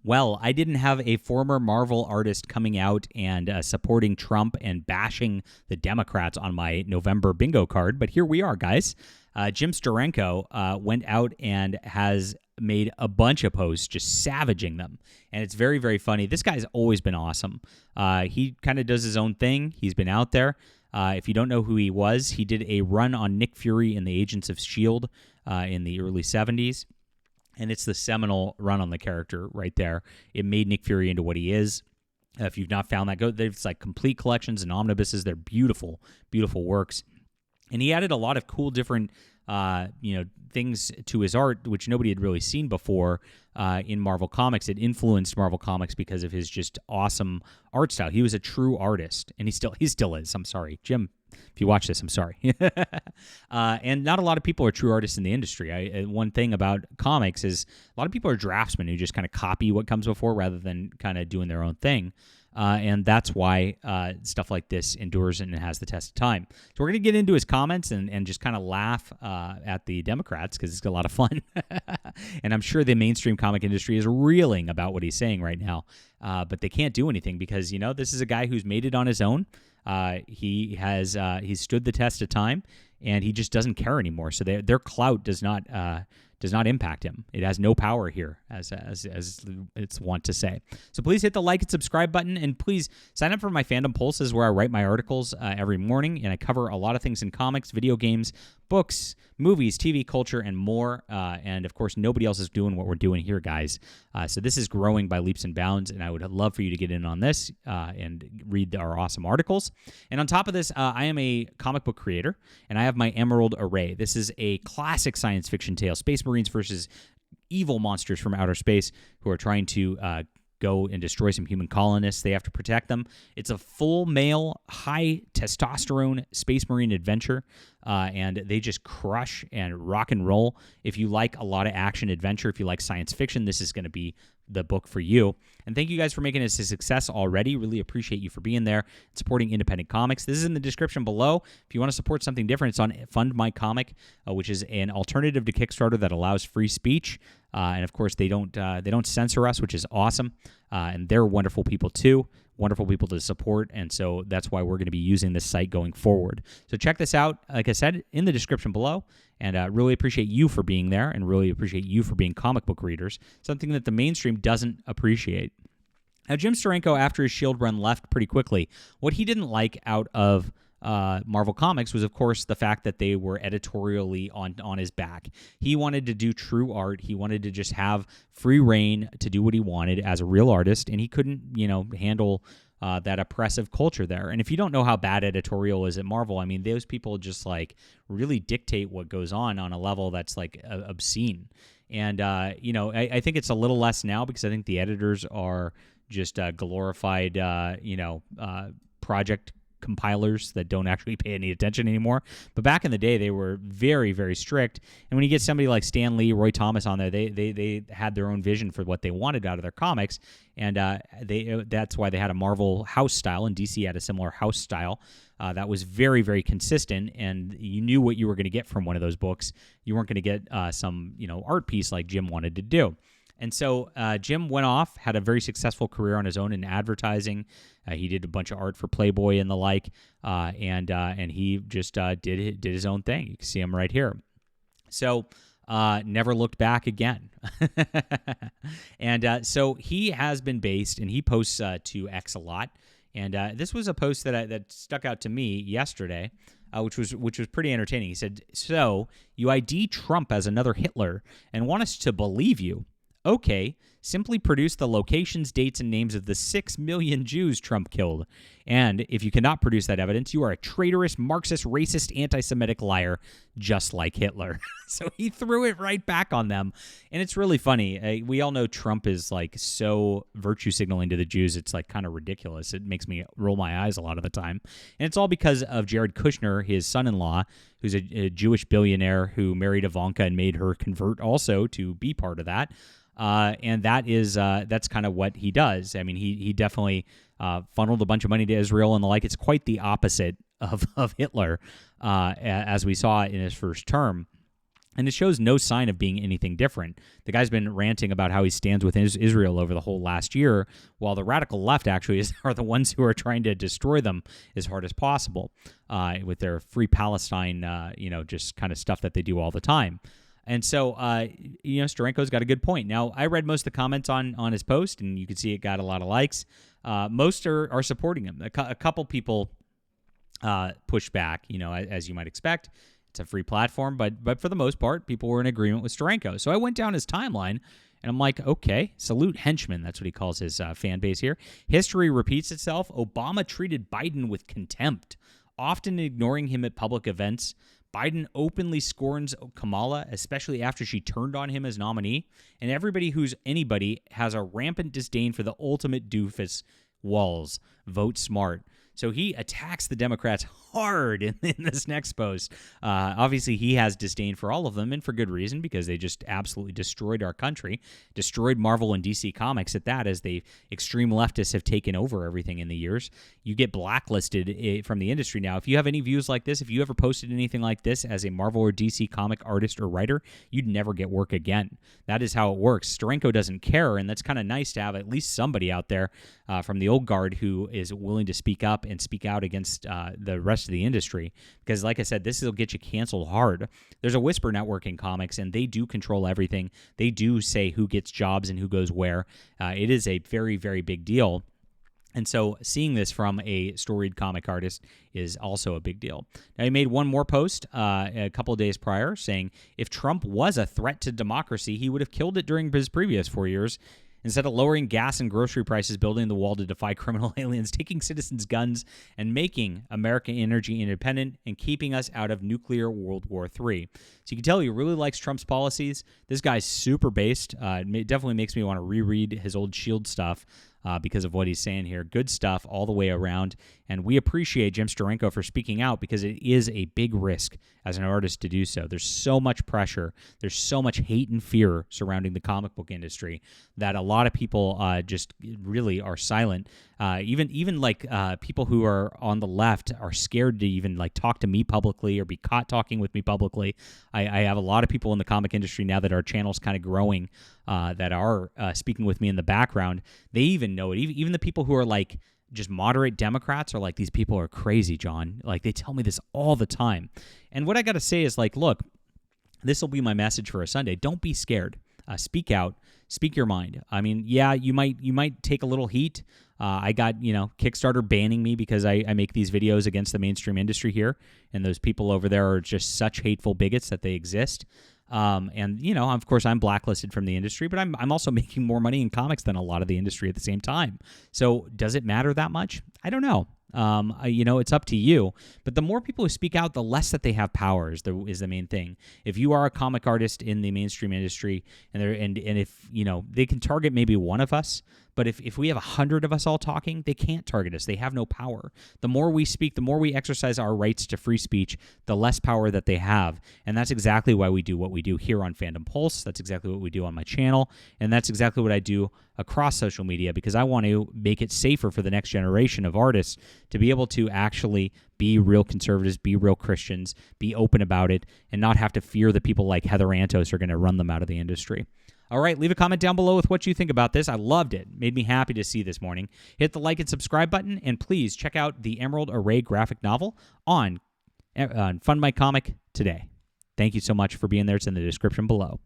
Well, I didn't have a former Marvel artist coming out and supporting Trump and bashing the Democrats on my November bingo card, but here we are, guys. Jim Steranko went out and has made a bunch of posts just savaging them, and it's very, very funny. This guy's always been awesome. He kind of does his own thing. He's been out there. If you don't know who he was, he did a run on Nick Fury in the Agents of S.H.I.E.L.D. In the early 70s. And it's the seminal run on the character right there. It made Nick Fury into what he is. If you've not found that, go. There's like complete collections and omnibuses. They're beautiful, beautiful works. And he added a lot of cool different, things to his art, which nobody had really seen before in Marvel Comics. It influenced Marvel Comics because of his just awesome art style. He was a true artist, and he still is. I'm sorry, Jim. If you watch this, I'm sorry. And not a lot of people are true artists in the industry. One thing about comics is a lot of people are draftsmen who just kind of copy what comes before rather than kind of doing their own thing. And that's why stuff like this endures and it has the test of time. So we're going to get into his comments and just kind of laugh at the Democrats because it's a lot of fun. And I'm sure the mainstream comic industry is reeling about what he's saying right now. But they can't do anything because, this is a guy who's made it on his own. He's stood the test of time, and he just doesn't care anymore. So their clout does not impact him. It has no power here, as it's wont to say. So please hit the like and subscribe button, and please sign up for my Fandom Pulses, where I write my articles every morning, and I cover a lot of things in comics, video games, books, movies, TV, culture, and more. And of course, nobody else is doing what we're doing here, guys. So this is growing by leaps and bounds, and I would love for you to get in on this and read our awesome articles. And on top of this, I am a comic book creator, and I have my Emerald Array. This is a classic science fiction tale, Space Marines versus evil monsters from outer space who are trying to go and destroy some human colonists. They have to protect them. It's a full male, high testosterone Space Marine adventure, and they just crush and rock and roll. If you like a lot of action adventure, if you like science fiction, this is going to be the book for you. And thank you guys for making this a success already. Really appreciate you for being there and supporting independent comics. This is in the description below. If you want to support something different, it's on Fund My Comic, which is an alternative to Kickstarter that allows free speech. And of course, they don't censor us, which is awesome. And they're wonderful people too. Wonderful people to support, and so that's why we're going to be using this site going forward. So check this out, like I said, in the description below, and really appreciate you for being there, and really appreciate you for being comic book readers, something that the mainstream doesn't appreciate. Now, Jim Steranko, after his S.H.I.E.L.D. run, left pretty quickly. What he didn't like out of Marvel Comics was, of course, the fact that they were editorially on his back. He wanted to do true art. He wanted to just have free reign to do what he wanted as a real artist, and he couldn't, handle that oppressive culture there. And if you don't know how bad editorial is at Marvel, I mean, those people just really dictate what goes on a level that's obscene. And I think it's a little less now because I think the editors are just glorified, project compilers that don't actually pay any attention anymore. But back in the day, they were very, very strict. And when you get somebody like Stan Lee, Roy Thomas on there, they had their own vision for what they wanted out of their comics. And that's why they had a Marvel house style, and DC had a similar house style that was very, very consistent. And you knew what you were going to get from one of those books. You weren't going to get some art piece like Jim wanted to do. And so Jim went off, had a very successful career on his own in advertising. He did a bunch of art for Playboy and the like, and he just did his own thing. You can see him right here. So never looked back again. And so he has been based, and he posts to X a lot. And this was a post that stuck out to me yesterday, which was pretty entertaining. He said, "So you ID Trump as another Hitler and want us to believe you? Okay, simply produce the locations, dates, and names of the 6 million Jews Trump killed. And if you cannot produce that evidence, you are a traitorous, Marxist, racist, anti-Semitic liar, just like Hitler." So he threw it right back on them. And it's really funny. We all know Trump is so virtue signaling to the Jews. It's kind of ridiculous. It makes me roll my eyes a lot of the time. And it's all because of Jared Kushner, his son-in-law, who's a Jewish billionaire who married Ivanka and made her convert also to be part of that. And that's kind of what he does. I mean, he definitely funneled a bunch of money to Israel and the like. It's quite the opposite of Hitler, as we saw in his first term. And it shows no sign of being anything different. The guy's been ranting about how he stands with Israel over the whole last year, while the radical left actually are the ones who are trying to destroy them as hard as possible with their Free Palestine, just kind of stuff that they do all the time. And so, Steranko's got a good point. Now, I read most of the comments on his post, and you can see it got a lot of likes. Most are supporting him. A couple people pushed back, as you might expect. It's a free platform, but for the most part, people were in agreement with Steranko. So I went down his timeline, and I'm like, okay, salute henchman. That's what he calls his fan base here. History repeats itself. Obama treated Biden with contempt, often ignoring him at public events. Biden openly scorns Kamala, especially after she turned on him as nominee. And everybody who's anybody has a rampant disdain for the ultimate doofus, Walz. Vote smart. So he attacks the Democrats hard in this next post. Obviously, he has disdain for all of them, and for good reason, because they just absolutely destroyed our country, destroyed Marvel and DC Comics at that, as the extreme leftists have taken over everything in the years. You get blacklisted from the industry now. If you have any views like this, if you ever posted anything like this as a Marvel or DC comic artist or writer, you'd never get work again. That is how it works. Steranko doesn't care, and that's kind of nice to have at least somebody out there from the old guard who is willing to speak up and speak out against the rest of the industry, because like I said, this will get you canceled hard. There's a whisper network in comics, and they do control everything. They do say who gets jobs and who goes where. It is a very, very big deal. And so seeing this from a storied comic artist is also a big deal. Now, he made one more post a couple of days prior saying, if Trump was a threat to democracy, he would have killed it during his previous 4 years. Instead of lowering gas and grocery prices, building the wall to defy criminal aliens, taking citizens' guns, and making America energy independent, and keeping us out of nuclear World War III. So you can tell he really likes Trump's policies. This guy's super based. It definitely makes me want to reread his old Shield stuff because of what he's saying here. Good stuff all the way around. And we appreciate Jim Steranko for speaking out, because it is a big risk as an artist to do so. There's so much pressure. There's so much hate and fear surrounding the comic book industry that a lot of people just really are silent. Even like people who are on the left are scared to even like talk to me publicly or be caught talking with me publicly. I have a lot of people in the comic industry now that our channel's kind of growing that are speaking with me in the background. They even know it. Even the people who are like just moderate Democrats are like, these people are crazy, John. Like, they tell me this all the time. And what I got to say is, like, look, this will be my message for a Sunday. Don't be scared. Speak out. Speak your mind. I mean, yeah, you might take a little heat. I got, Kickstarter banning me because I make these videos against the mainstream industry here, and those people over there are just such hateful bigots that they exist. Of course, I'm blacklisted from the industry, but I'm also making more money in comics than a lot of the industry at the same time. So does it matter that much? I don't know. It's up to you. But the more people who speak out, the less that they have power is the main thing. If you are a comic artist in the mainstream industry, and if they can target maybe one of us, but if we have 100 of us all talking, they can't target us. They have no power. The more we speak, the more we exercise our rights to free speech, the less power that they have. And that's exactly why we do what we do here on Fandom Pulse. That's exactly what we do on my channel. And that's exactly what I do across social media, because I want to make it safer for the next generation of artists to be able to actually be real conservatives, be real Christians, be open about it, and not have to fear that people like Heather Antos are going to run them out of the industry. All right, leave a comment down below with what you think about this. I loved it. Made me happy to see this morning. Hit the like and subscribe button, and please check out the Emerald Array graphic novel on Fund My Comic today. Thank you so much for being there. It's in the description below.